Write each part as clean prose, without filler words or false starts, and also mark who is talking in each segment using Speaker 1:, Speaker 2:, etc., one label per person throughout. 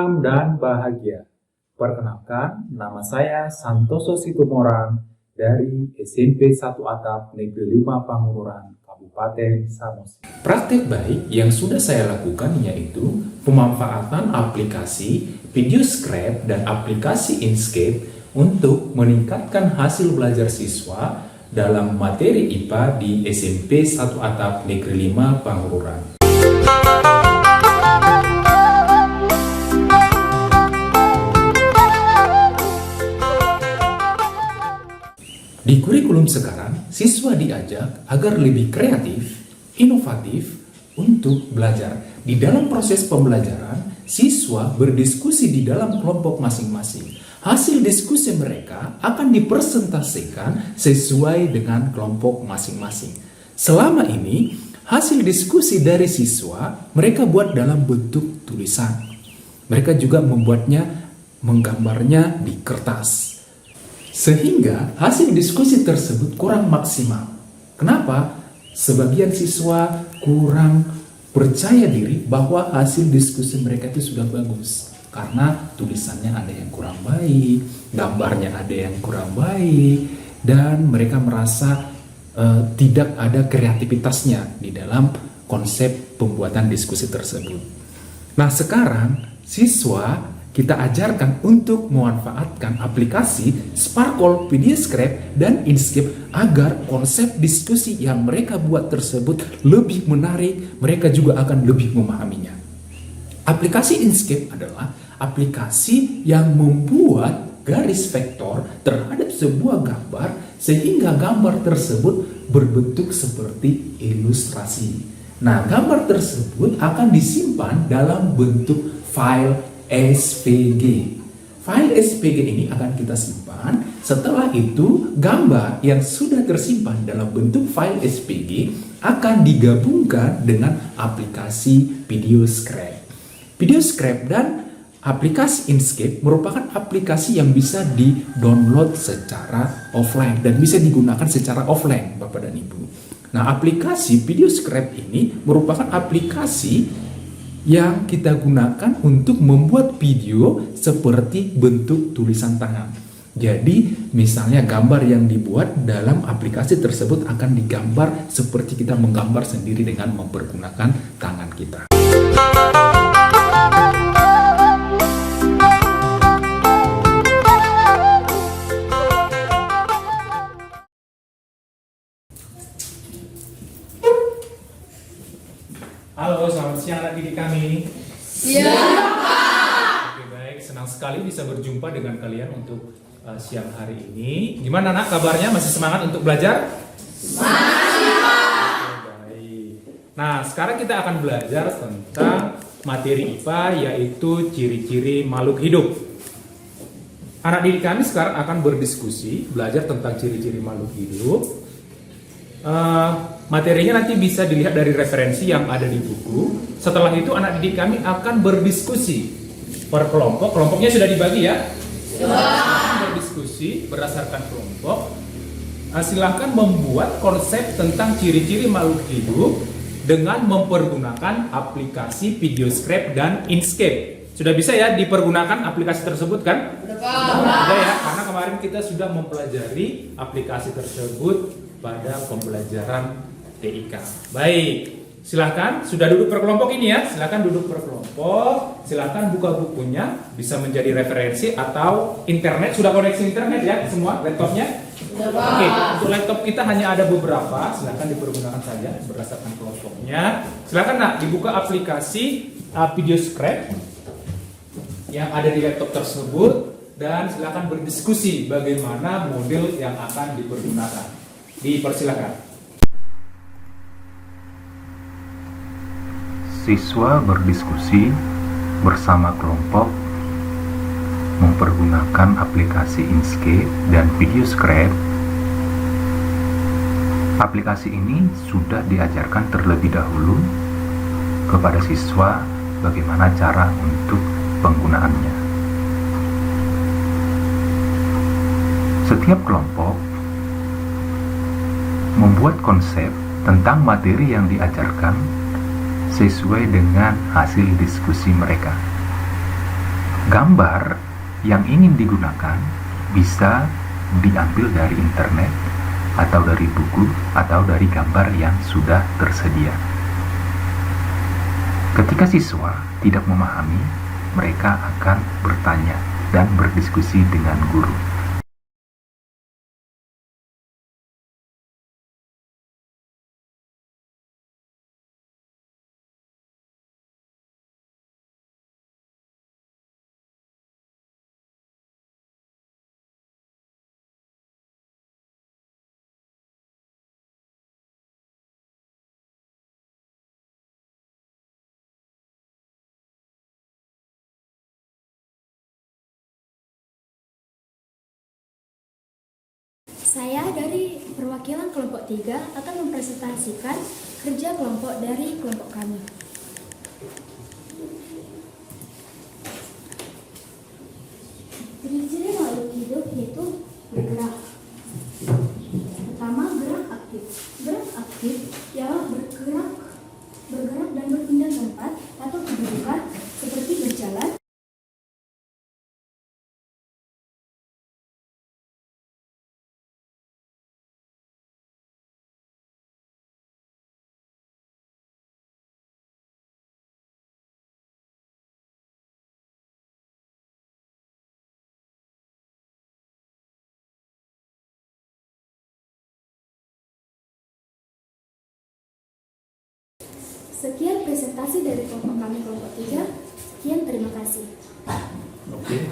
Speaker 1: tentram dan bahagia. Perkenalkan, nama saya Santoso Situmorang dari SMP 1 Atap Negeri 5 Pangururan, Kabupaten Samosir. Praktek baik yang sudah saya lakukan yaitu pemanfaatan aplikasi VideoScribe dan aplikasi Inkscape untuk meningkatkan hasil belajar siswa dalam materi IPA di SMP 1 Atap Negeri 5 Pangururan. Di kurikulum sekarang, siswa diajak agar lebih kreatif, inovatif untuk belajar. Di dalam proses pembelajaran, siswa berdiskusi di dalam kelompok masing-masing. Hasil diskusi mereka akan dipresentasikan sesuai dengan kelompok masing-masing. Selama ini, hasil diskusi dari siswa mereka buat dalam bentuk tulisan. Mereka juga menggambarnya di kertas. Sehingga hasil diskusi tersebut kurang maksimal. Kenapa? Sebagian siswa kurang percaya diri bahwa hasil diskusi mereka itu sudah bagus. Karena tulisannya ada yang kurang baik, gambarnya ada yang kurang baik, dan mereka merasa tidak ada kreativitasnya di dalam konsep pembuatan diskusi tersebut. Nah, sekarang siswa kita ajarkan untuk memanfaatkan aplikasi Sparkle, VideoScribe, dan Inkscape agar konsep diskusi yang mereka buat tersebut lebih menarik, mereka juga akan lebih memahaminya. Aplikasi Inkscape adalah aplikasi yang membuat garis vektor terhadap sebuah gambar sehingga gambar tersebut berbentuk seperti ilustrasi. Nah, gambar tersebut akan disimpan dalam bentuk file SVG. File SVG ini akan kita simpan. Setelah itu, gambar yang sudah tersimpan dalam bentuk file SVG akan digabungkan dengan aplikasi VideoScribe. VideoScribe dan aplikasi Inkscape merupakan aplikasi yang bisa di-download secara offline dan bisa digunakan secara offline, Bapak dan Ibu. Nah, aplikasi VideoScribe ini merupakan aplikasi yang kita gunakan untuk membuat video seperti bentuk tulisan tangan. Jadi, misalnya gambar yang dibuat dalam aplikasi tersebut akan digambar seperti kita menggambar sendiri dengan mempergunakan tangan kita. Halo, selamat siang anak didik kami.
Speaker 2: Siang, Pak.
Speaker 1: Oke, baik. Senang sekali bisa berjumpa dengan kalian untuk siang hari ini. Gimana anak kabarnya? Masih semangat untuk belajar?
Speaker 2: Masih, Pak.
Speaker 1: Oke, baik. Nah, sekarang kita akan belajar tentang materi IPA yaitu ciri-ciri makhluk hidup. Anak didik kami sekarang akan berdiskusi, belajar tentang ciri-ciri makhluk hidup. Materinya nanti bisa dilihat dari referensi yang ada di buku. Setelah itu anak didik kami akan berdiskusi per kelompok. Kelompoknya sudah dibagi ya? Sudah. Berdiskusi berdasarkan kelompok. Silahkan membuat konsep tentang ciri-ciri makhluk hidup dengan mempergunakan aplikasi VideoScribe dan Inkscape. Sudah bisa ya dipergunakan aplikasi tersebut kan? Sudah ya, karena kemarin kita sudah mempelajari aplikasi tersebut pada pembelajaran TIK. Baik, silakan sudah duduk per kelompok ini ya. Silakan duduk per kelompok. Silakan buka bukunya, bisa menjadi referensi atau internet. Sudah koneksi internet ya semua laptopnya? Oke, untuk laptop kita hanya ada beberapa. Silakan dipergunakan saja berdasarkan kelompoknya. Silakan nak dibuka aplikasi VideoScribe yang ada di laptop tersebut dan silakan berdiskusi bagaimana model yang akan dipergunakan. Dipersilakan.
Speaker 3: Siswa berdiskusi bersama kelompok mempergunakan aplikasi Inkscape dan VideoScribe. Aplikasi ini sudah diajarkan terlebih dahulu kepada siswa bagaimana cara untuk penggunaannya. Setiap kelompok membuat konsep tentang materi yang diajarkan sesuai dengan hasil diskusi mereka. Gambar yang ingin digunakan bisa diambil dari internet atau dari buku atau dari gambar yang sudah tersedia. Ketika siswa tidak memahami, mereka akan bertanya dan berdiskusi dengan guru.
Speaker 4: Saya dari perwakilan kelompok 3 akan mempresentasikan kerja kelompok dari kelompok kami. Ciri-ciri makhluk hidup yaitu bergerak. Pertama, gerak aktif. Gerak aktif ialah bergerak dan berpindah tempat atau kedudukan seperti berjalan, Sekian presentasi dari kelompok kami kelompok 3. Sekian, terima kasih.
Speaker 1: Oke.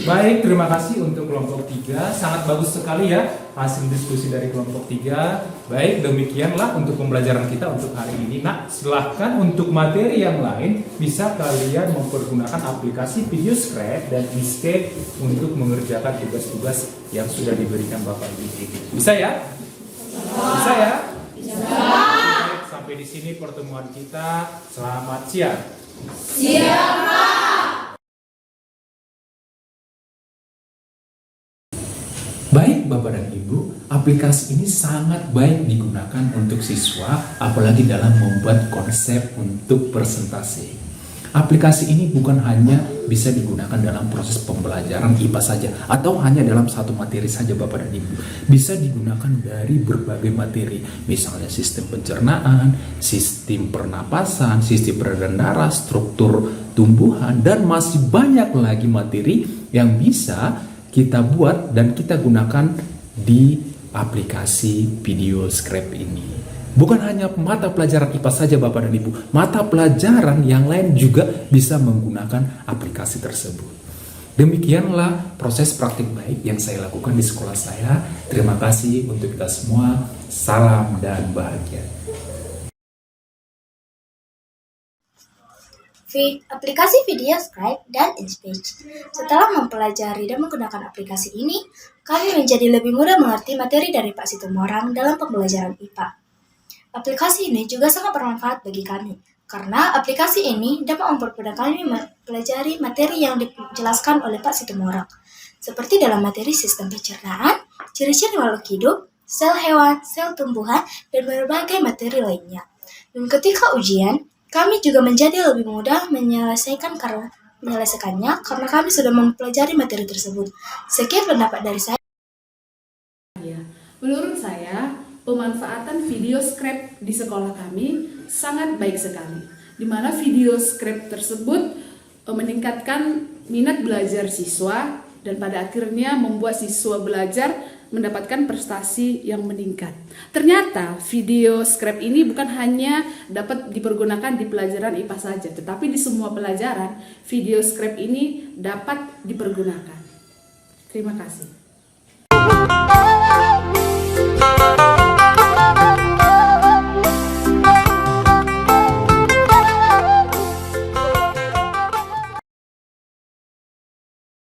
Speaker 1: Baik, terima kasih untuk kelompok 3. Sangat bagus sekali ya hasil diskusi dari kelompok 3. Baik, demikianlah untuk pembelajaran kita untuk hari ini. Nah, silahkan untuk materi yang lain bisa kalian mempergunakan aplikasi VideoScribe dan Inkscape untuk mengerjakan tugas-tugas yang sudah diberikan Bapak Ibu. Bisa ya? Bisa ya? Sampai di sini pertemuan kita. Selamat siang. Baik Bapak dan Ibu, aplikasi ini sangat baik digunakan untuk siswa, apalagi dalam membuat konsep untuk presentasi. Aplikasi ini bukan hanya bisa digunakan dalam proses pembelajaran IPA saja, atau hanya dalam satu materi saja Bapak dan Ibu. Bisa digunakan dari berbagai materi, misalnya sistem pencernaan, sistem pernapasan, sistem peredaran darah, struktur tumbuhan, dan masih banyak lagi materi yang bisa kita buat dan kita gunakan di aplikasi VideoScribe ini. Bukan hanya mata pelajaran IPA saja Bapak dan Ibu, mata pelajaran yang lain juga bisa menggunakan aplikasi tersebut. Demikianlah proses praktik baik yang saya lakukan di sekolah saya. Terima kasih untuk kita semua. Salam dan bahagia.
Speaker 4: Aplikasi VideoScribe dan InSpeech. Setelah mempelajari dan menggunakan aplikasi ini, kami menjadi lebih mudah mengerti materi dari Pak Situmorang dalam pembelajaran IPA. Aplikasi ini juga sangat bermanfaat bagi kami, karena aplikasi ini dapat mempermudah kami mempelajari materi yang dijelaskan oleh Pak Situmorang, seperti dalam materi sistem pencernaan, ciri-ciri makhluk hidup, sel hewan, sel tumbuhan, dan berbagai materi lainnya. Dan ketika ujian, kami juga menjadi lebih mudah menyelesaikannya karena kami sudah mempelajari materi tersebut. Sekian pendapat dari saya.
Speaker 2: Menurut saya, pemanfaatan VideoScribe di sekolah kami sangat baik sekali, di mana VideoScribe tersebut meningkatkan minat belajar siswa dan pada akhirnya membuat siswa belajar mendapatkan prestasi yang meningkat. Ternyata VideoScribe ini bukan hanya dapat dipergunakan di pelajaran IPA saja, tetapi di semua pelajaran VideoScribe ini dapat dipergunakan. Terima kasih.